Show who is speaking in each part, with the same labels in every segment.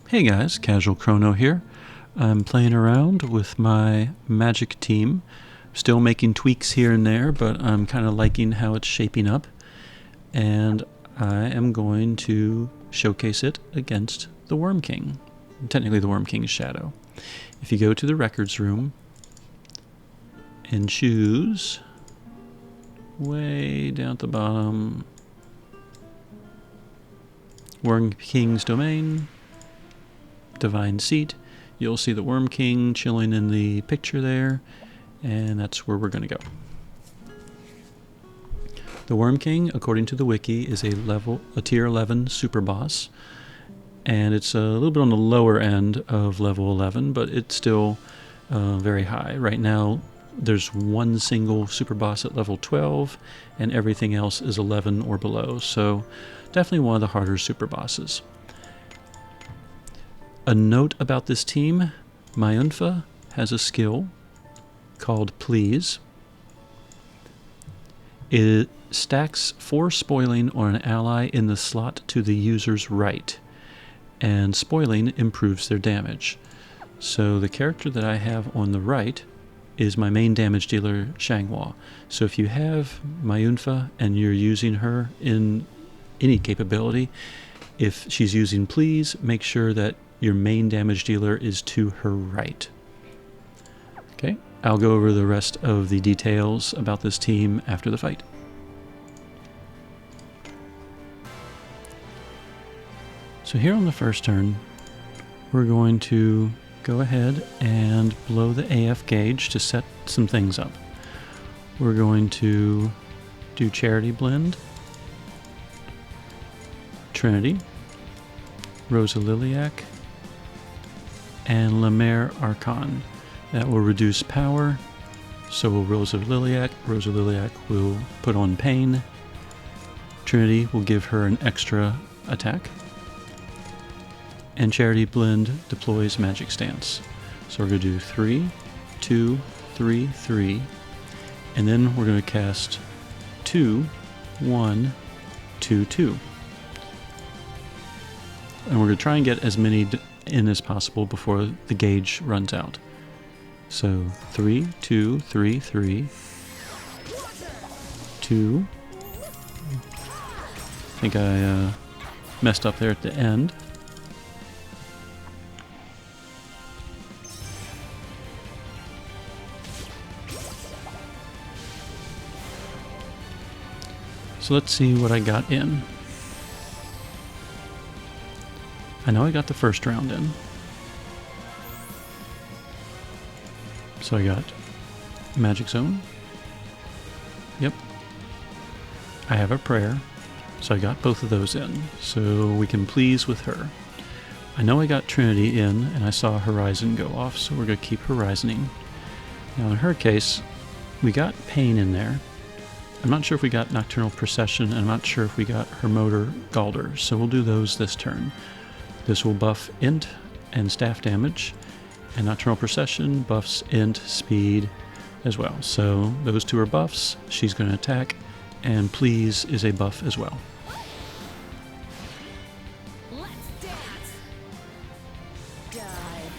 Speaker 1: Hey guys, Casual Crono here. I'm playing around with my magic team. Still making tweaks here and there, but I'm kind of liking how it's shaping up. And I am going to showcase it against the Wyrmking. Technically the Wyrmking's shadow. If you go to the records room and choose way down at the bottom Wyrmking's domain, Divine Seat, you'll see the Wyrmking chilling in the picture there, and that's where we're going to go. The Wyrmking, according to the wiki, is a tier 11 super boss, and it's a little bit on the lower end of level 11, but it's still very high. Right now there's one single super boss at level 12, and everything else is 11 or below, so definitely one of the harder super bosses. A note about this team, Xianhua has a skill called Please. It stacks 4 spoiling on an ally in the slot to the user's right, and spoiling improves their damage. So the character that I have on the right is my main damage dealer, Xianhua. So if you have Xianhua and you're using her in any capability, if she's using Please, make sure that your main damage dealer is to her right. Okay, I'll go over the rest of the details about this team after the fight. So here on the first turn, we're going to go ahead and blow the AF gauge to set some things up. We're going to do Charity Blend, Trinity, Rosa Liliac, and Lemaire Archon. That will reduce power, so will Rosa Liliac. Rosa Liliac will put on pain. Trinity will give her an extra attack. And Charity Blend deploys Magic Stance. So we're going to do 3, 2, 3, 3, and then we're going to cast 2, 1, 2, 2. And we're going to try and get as many in as possible before the gauge runs out. So 3, 2, 3, 3, 2. I think I messed up there at the end. So let's see what I got in. I know I got the first round in. So I got Magic Zone. Yep. I have a prayer. So I got both of those in. So we can please with her. I know I got Trinity in, and I saw Horizon go off, so we're going to keep Horizoning. Now in her case, we got Pain in there. I'm not sure if we got Nocturnal Procession, and I'm not sure if we got her Motor Galder, so we'll do those this turn. This will buff int and staff damage, and Nocturnal Procession buffs int speed as well. So those two are buffs, she's going to attack, and Please is a buff as well.
Speaker 2: Let's dance. Dive.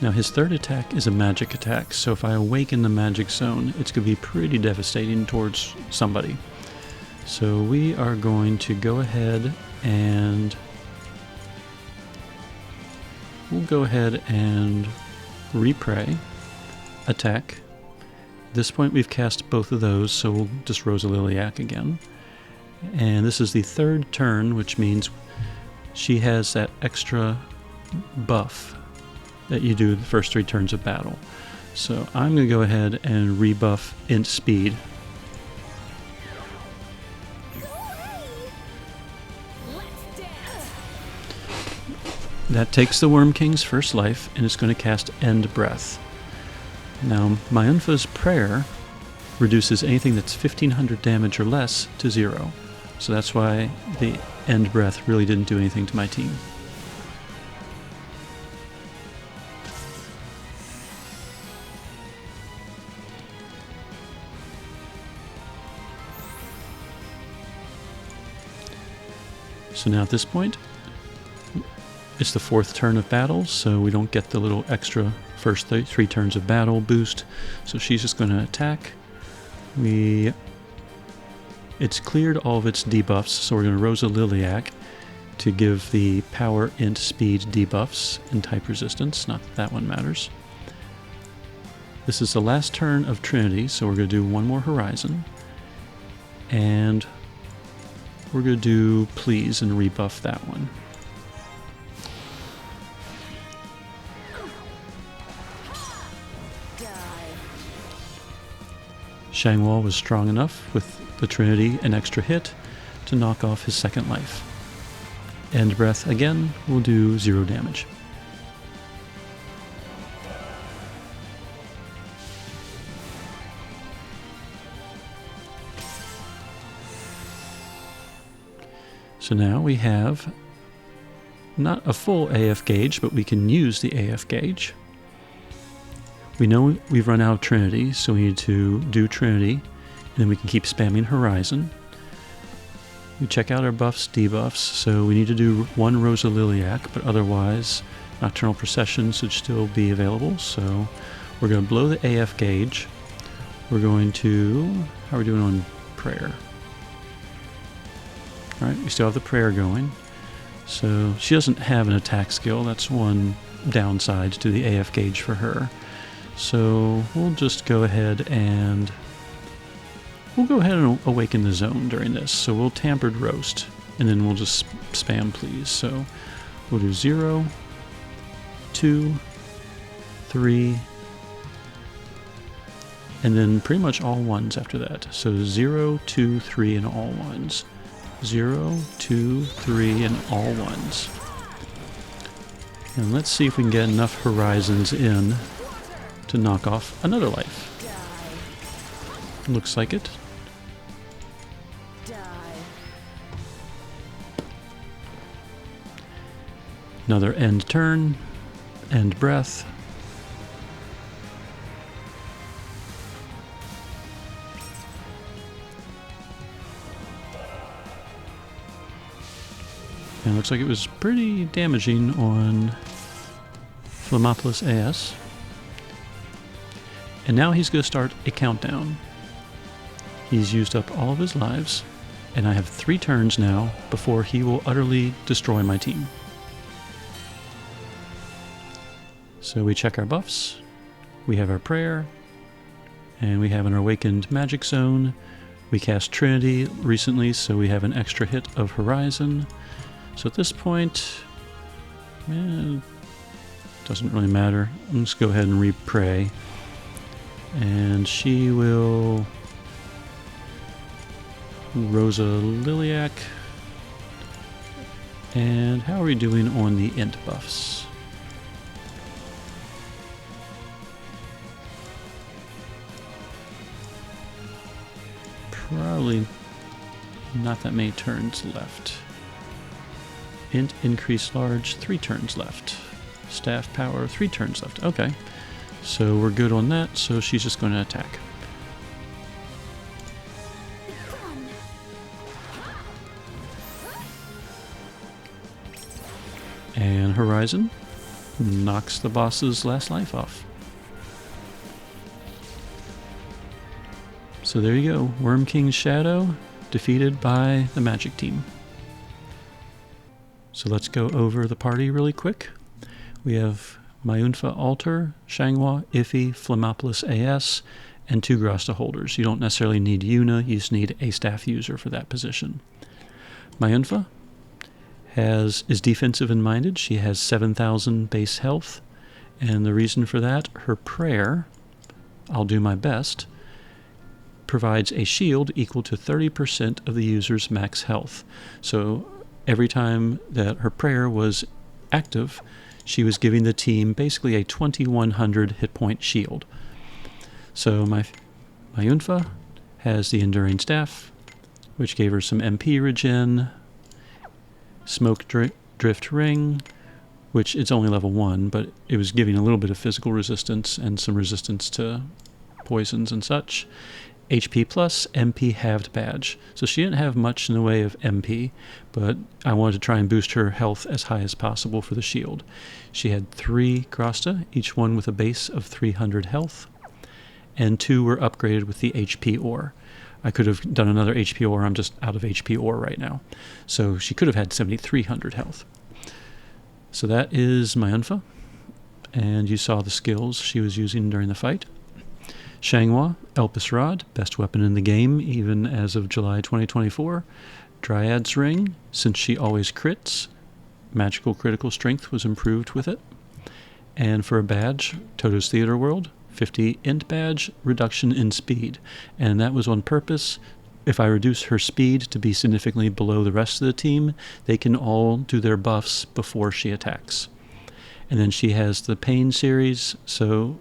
Speaker 1: Now his third attack is a magic attack, so if I awaken the magic zone, it's going to be pretty devastating towards somebody. So we are going to go ahead and repray, attack. At this point we've cast both of those, so we'll just Rosa Liliac again. And this is the third turn, which means she has that extra buff that you do the first 3 turns of battle. So I'm going to go ahead and rebuff int speed. That takes the Wyrmking's first life, and it's going to cast End Breath. Now, Xianhua's prayer reduces anything that's 1500 damage or less to 0. So that's why the End Breath really didn't do anything to my team. So now at this point, it's the 4th turn of battle, so we don't get the little extra first 3 turns of battle boost. So she's just going to attack. It's cleared all of its debuffs, so we're going to Rosa Liliac to give the power, int, speed debuffs and type resistance. Not that that one matters. This is the last turn of Trinity, so we're going to do one more Horizon. And we're going to do Please and rebuff that one. Xianhua was strong enough with the Trinity an extra hit to knock off his 2nd life. End Breath again will do 0 damage. So now we have not a full AF gauge, but we can use the AF gauge. We know we've run out of Trinity, so we need to do Trinity, and then we can keep spamming Horizon. We check out our buffs, debuffs, so we need to do 1 Rosa Liliac, but otherwise Nocturnal Procession should still be available, so we're going to blow the AF gauge. We're going to... how are we doing on prayer? Alright, we still have the prayer going. So she doesn't have an attack skill, that's one downside to the AF gauge for her. So we'll just go ahead and awaken the zone during this. So we'll Tampered Roast, and then we'll just spam Please. So we'll do 0, 2, 3, and then pretty much all 1s after that. So 0, 2, 3, and all 1s. 0, 2, 3, and all 1s. And let's see if we can get enough Horizons in to knock off another life. Looks like it. Another end turn, end breath. And it looks like it was pretty damaging on Flammopolis AS. And now he's going to start a countdown. He's used up all of his lives, and I have 3 turns now before he will utterly destroy my team. So we check our buffs, we have our prayer, and we have an awakened magic zone. We cast Trinity recently, so we have an extra hit of Horizon. So at this point, doesn't really matter. I'm just go ahead and re-pray. And she will Rosa Liliac. And how are we doing on the int buffs? Probably not that many turns left. Int increase large, 3 turns left. Staff power, 3 turns left. Okay. So we're good on that, so she's just going to attack. And Horizon knocks the boss's last life off. So there you go. Wyrmking's Shadow defeated by the Magic team. So let's go over the party really quick. We have Mayunfa Altar, Xianhua, Iffy, Flammopolis AS, and 2 Grasta holders. You don't necessarily need Yuna, you just need a staff user for that position. Mayunfa is defensive and minded. She has 7,000 base health, and the reason for that, her prayer, I'll do my best, provides a shield equal to 30% of the user's max health. So every time that her prayer was active, she was giving the team basically a 2,100 hit point shield. So Mayunfa has the Enduring Staff, which gave her some MP regen, Smoke Drift Ring, which it's only level 1, but it was giving a little bit of physical resistance and some resistance to poisons and such. HP plus MP halved badge. So she didn't have much in the way of MP, but I wanted to try and boost her health as high as possible for the shield. She had 3 Grasta, each one with a base of 300 health, and 2 were upgraded with the HP ore. I could have done another HP ore, I'm just out of HP ore right now. So she could have had 7,300 health. So that is my Unfa, and you saw the skills she was using during the fight. Xianhua, Elpis Rod, best weapon in the game, even as of July 2024. Dryad's Ring, since she always crits, magical critical strength was improved with it. And for a badge, Toto's Theater World, 50 int badge, reduction in speed. And that was on purpose. If I reduce her speed to be significantly below the rest of the team, they can all do their buffs before she attacks. And then she has the Pain series, so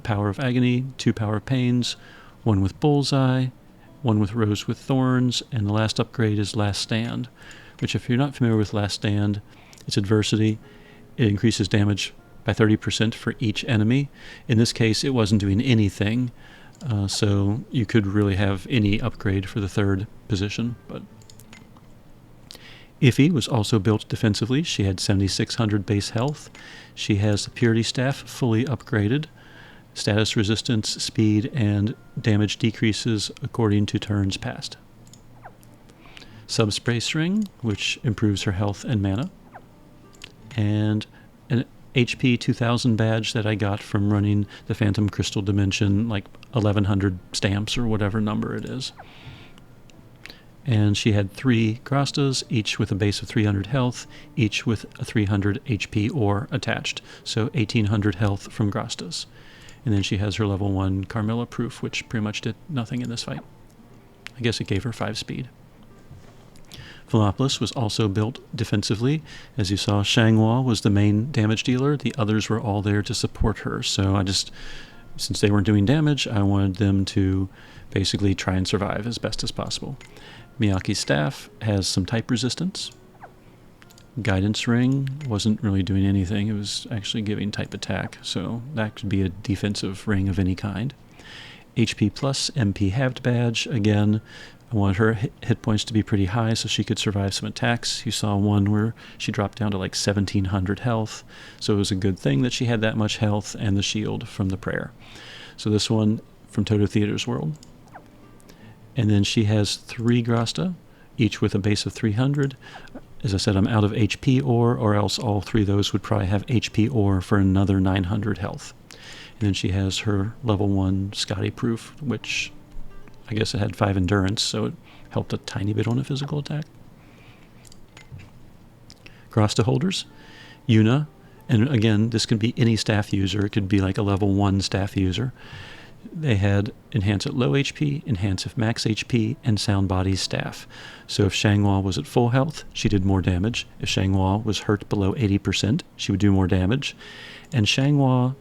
Speaker 1: Power of Agony, 2 Power of Pains, 1 with Bullseye, 1 with Rose with Thorns, and the last upgrade is Last Stand, which if you're not familiar with Last Stand, it's adversity. It increases damage by 30% for each enemy. In this case, it wasn't doing anything, so you could really have any upgrade for the 3rd position. But Iffy was also built defensively. She had 7,600 base health. She has the Purity Staff fully upgraded. Status resistance, speed, and damage decreases according to turns passed. Subspace Ring, which improves her health and mana. And an HP 2000 badge that I got from running the Phantom Crystal Dimension, like 1100 stamps or whatever number it is. And she had 3 Grastas, each with a base of 300 health, each with a 300 HP ore attached, so 1800 health from Grastas. And then she has her level 1 Carmilla Proof, which pretty much did nothing in this fight. I guess it gave her 5 speed. Philopolis was also built defensively. As you saw, Xianhua was the main damage dealer. The others were all there to support her. So since they weren't doing damage, I wanted them to basically try and survive as best as possible. Miyake's Staff has some type resistance. Guidance Ring wasn't really doing anything. It was actually giving type attack, so that could be a defensive ring of any kind. HP plus MP halved badge. Again, I wanted her hit points to be pretty high so she could survive some attacks. You saw one where she dropped down to like 1,700 health, so it was a good thing that she had that much health and the shield from the prayer. So this one from Toto Theater's World. And then she has 3 Grasta, each with a base of 300. As I said, I'm out of HP ore, or else all 3 of those would probably have HP ore for another 900 health. And then she has her level 1 Scotty Proof, which I guess it had 5 endurance, so it helped a tiny bit on a physical attack. Grasta holders, Yuna, and again, this could be any staff user. It could be like a level 1 staff user. They had Enhance at low HP, Enhance at max HP, and Sound Body Staff. So if Xianhua was at full health, she did more damage. If Xianhua was hurt below 80%, she would do more damage. And Xianhua,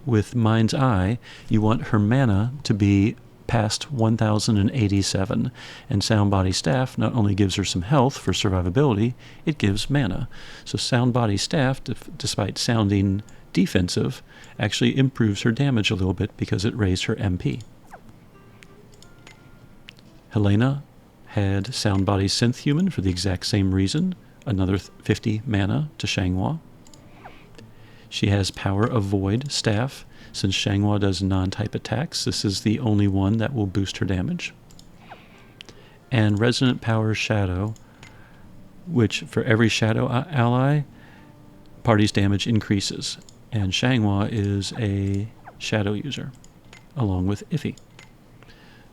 Speaker 1: with Mind's Eye, you want her mana to be past 1,087. And Sound Body Staff not only gives her some health for survivability, it gives mana. So Sound Body Staff, despite sounding defensive, actually improves her damage a little bit because it raised her MP. Helena had Sound Body Synth Human for the exact same reason, another 50 mana to Xianhua. She has Power of Void Staff. Since Xianhua does non-type attacks, this is the only one that will boost her damage. And Resonant Power Shadow, which for every Shadow ally, party's damage increases. And Xianhua is a Shadow user, along with Iffy.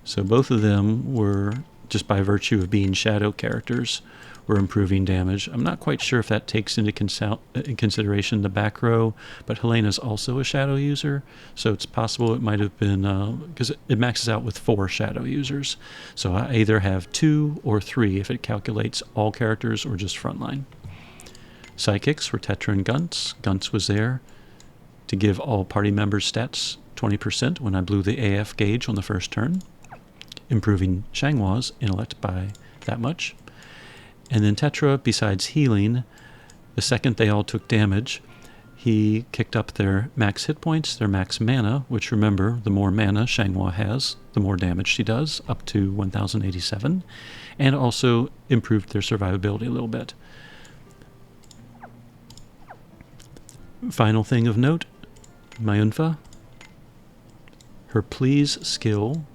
Speaker 1: So both of them were, just by virtue of being Shadow characters, were improving damage. I'm not quite sure if that takes into consideration the back row, but Helena's also a Shadow user, so it's possible it might have been, because it maxes out with 4 Shadow users. So I either have 2 or 3 if it calculates all characters or just frontline. Sidekicks were Tetra and Gunts. Gunts was there to give all party members stats 20% when I blew the AF gauge on the first turn, improving Xianghua's intellect by that much. And then Tetra, besides healing, the second they all took damage, he kicked up their max hit points, their max mana, which remember, the more mana Xianhua has, the more damage she does, up to 1087, and also improved their survivability a little bit. Final thing of note, Mayunfa, her please skill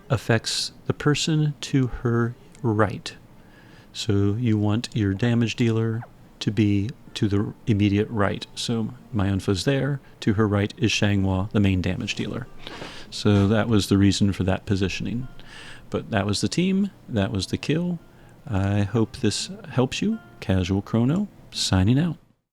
Speaker 1: affects the person to her right. So you want your damage dealer to be to the immediate right. So Mayunfa's there, to her right is Xianhua, the main damage dealer. So that was the reason for that positioning. But that was the team, that was the kill. I hope this helps you. Casual Crono, signing out.